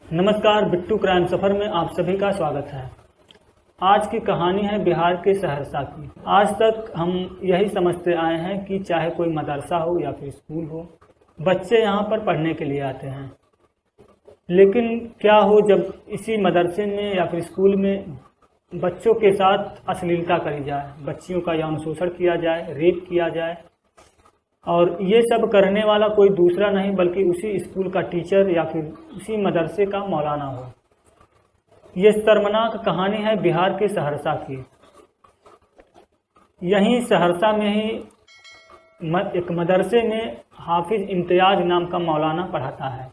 नमस्कार, बिट्टू क्राइम सफर में आप सभी का स्वागत है। आज की कहानी है बिहार के सहरसा की। आज तक हम यही समझते आए हैं कि चाहे कोई मदरसा हो या फिर स्कूल हो, बच्चे यहाँ पर पढ़ने के लिए आते हैं। लेकिन क्या हो जब इसी मदरसे में या फिर स्कूल में बच्चों के साथ अश्लीलता करी जाए, बच्चियों का यौन शोषण किया जाए, रेप किया जाए, और ये सब करने वाला कोई दूसरा नहीं बल्कि उसी स्कूल का टीचर या फिर उसी मदरसे का मौलाना हो। ये शर्मनाक कहानी है बिहार के सहरसा की। यहीं सहरसा में ही एक मदरसे में हाफिज इम्तियाज नाम का मौलाना पढ़ाता है।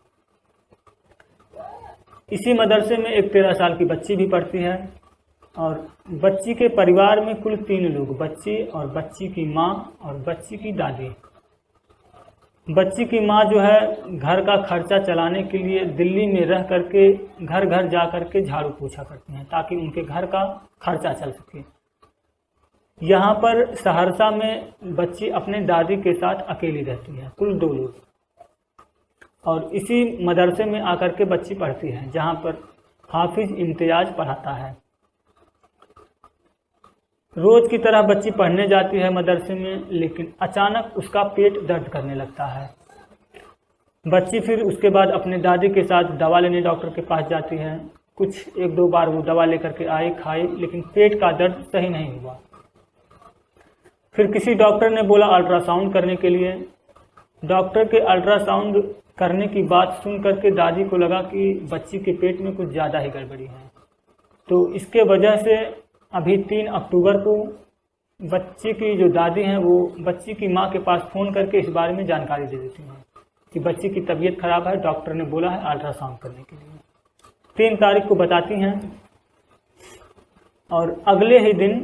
इसी मदरसे में एक 13 साल की बच्ची भी पढ़ती है और बच्ची के परिवार में कुल 3 लोग, बच्ची और बच्ची की माँ और बच्ची की दादी। बच्ची की माँ जो है घर का खर्चा चलाने के लिए दिल्ली में रह करके घर घर जा करके झाड़ू पोछा करती हैं ताकि उनके घर का खर्चा चल सके। यहाँ पर सहरसा में बच्ची अपने दादी के साथ अकेली रहती है, कुल 2 लोग। और इसी मदरसे में आकर के बच्ची पढ़ती है जहाँ पर हाफिज इम्तियाज पढ़ाता है। रोज की तरह बच्ची पढ़ने जाती है मदरसे में, लेकिन अचानक उसका पेट दर्द करने लगता है। बच्ची फिर उसके बाद अपने दादी के साथ दवा लेने डॉक्टर के पास जाती है। कुछ 1-2 बार वो दवा लेकर के आई, खाई, लेकिन पेट का दर्द सही नहीं हुआ। फिर किसी डॉक्टर ने बोला अल्ट्रासाउंड करने के लिए। डॉक्टर के अल्ट्रासाउंड करने की बात सुन करके दादी को लगा कि बच्ची के पेट में कुछ ज़्यादा ही गड़बड़ी है। तो इसके वजह से अभी 3 अक्टूबर को बच्ची की जो दादी हैं वो बच्ची की माँ के पास फ़ोन करके इस बारे में जानकारी दे देती हैं कि बच्ची की तबीयत खराब है, डॉक्टर ने बोला है अल्ट्रासाउंड करने के लिए। 3 तारीख को बताती हैं और अगले ही दिन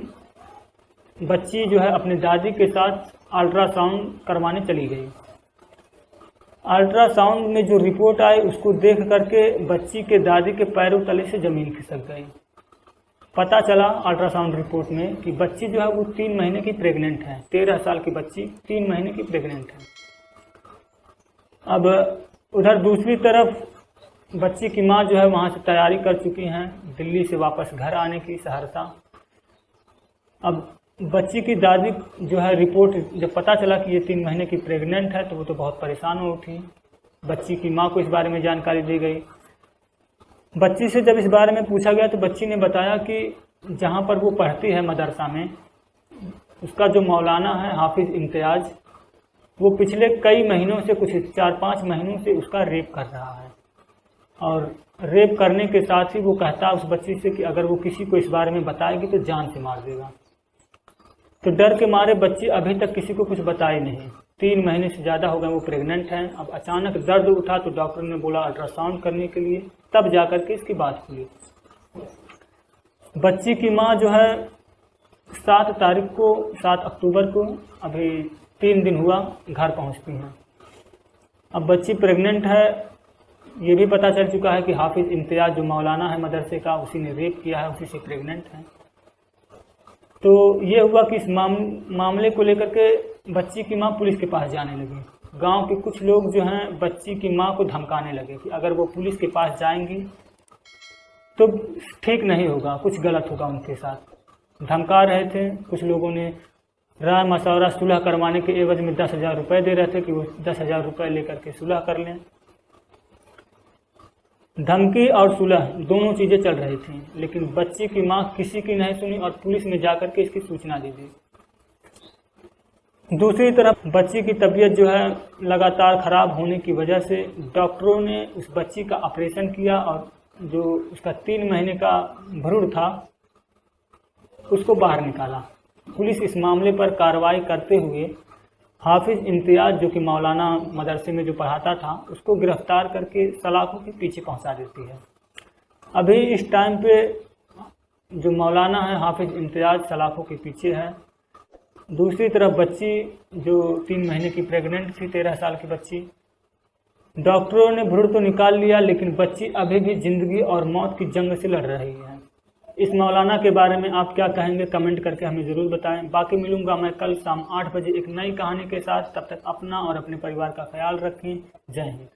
बच्ची जो है अपने दादी के साथ अल्ट्रासाउंड करवाने चली गई। अल्ट्रासाउंड में जो रिपोर्ट आई उसको देख करके बच्ची के दादी के पैरों तले से ज़मीन खिसक गई। पता चला अल्ट्रासाउंड रिपोर्ट में कि बच्ची जो है वो 3 महीने की प्रेग्नेंट है। 13 साल की बच्ची 3 महीने की प्रेग्नेंट है। अब उधर दूसरी तरफ बच्ची की माँ जो है वहाँ से तैयारी कर चुकी हैं दिल्ली से वापस घर आने की, सहरसा। अब बच्ची की दादी जो है रिपोर्ट जब पता चला कि ये 3 महीने की प्रेग्नेंट है तो वो तो बहुत परेशान हो उठी। बच्ची की माँ को इस बारे में जानकारी दी गई। बच्ची से जब इस बारे में पूछा गया तो बच्ची ने बताया कि जहाँ पर वो पढ़ती है मदरसा में, उसका जो मौलाना है हाफिज इम्तियाज, वो पिछले कई महीनों से, कुछ 4-5 महीनों से उसका रेप कर रहा है। और रेप करने के साथ ही वो कहता है उस बच्ची से कि अगर वो किसी को इस बारे में बताएगी तो जान से मार देगा। तो डर के मारे बच्ची अभी तक किसी को कुछ बताई नहीं। 3 महीने से ज़्यादा हो गए वो प्रेग्नेंट हैं। अब अचानक दर्द उठा तो डॉक्टर ने बोला अल्ट्रासाउंड करने के लिए, तब जाकर के इसकी बात खुली। बच्ची की माँ जो है 7 अक्टूबर को, अभी 3 दिन हुआ, घर पहुँचती हैं। अब बच्ची प्रेग्नेंट है, ये भी पता चल चुका है कि हाफिज इम्तियाज जो मौलाना है मदरसे का, उसी ने रेप किया है, उसी से प्रेग्नेंट है। तो ये हुआ कि इस मामले को लेकर के बच्ची की माँ पुलिस के पास जाने लगी। गांव के कुछ लोग जो हैं बच्ची की माँ को धमकाने लगे कि अगर वो पुलिस के पास जाएंगी तो ठीक नहीं होगा, कुछ गलत होगा उनके साथ। धमका रहे थे। कुछ लोगों ने राय मशवरा सुलह करवाने के एवज में 10,000 रुपये दे रहे थे कि वो 10,000 रुपये लेकर के सुलह कर लें। धमकी और सुलह दोनों चीज़ें चल रही थी, लेकिन बच्ची की माँ किसी की नहीं सुनी और पुलिस में जाकर के इसकी सूचना दे दी। दूसरी तरफ बच्ची की तबीयत जो है लगातार ख़राब होने की वजह से डॉक्टरों ने उस बच्ची का ऑपरेशन किया और जो उसका 3 महीने का भ्रूण था उसको बाहर निकाला। पुलिस इस मामले पर कार्रवाई करते हुए हाफिज इम्तियाज जो कि मौलाना मदरसे में जो पढ़ाता था उसको गिरफ्तार करके सलाखों के पीछे पहुंचा देती है। अभी इस टाइम पे जो मौलाना है हाफिज इम्तियाज सलाखों के पीछे है। दूसरी तरफ बच्ची जो 3 महीने की प्रेग्नेंट थी, 13 साल की बच्ची, डॉक्टरों ने भ्रूण तो निकाल लिया लेकिन बच्ची अभी भी ज़िंदगी और मौत की जंग से लड़ रही है। इस मौलाना के बारे में आप क्या कहेंगे कमेंट करके हमें ज़रूर बताएं। बाकी मिलूंगा मैं कल शाम 8 बजे एक नई कहानी के साथ। तब तक अपना और अपने परिवार का ख्याल रखें। जय हिंद।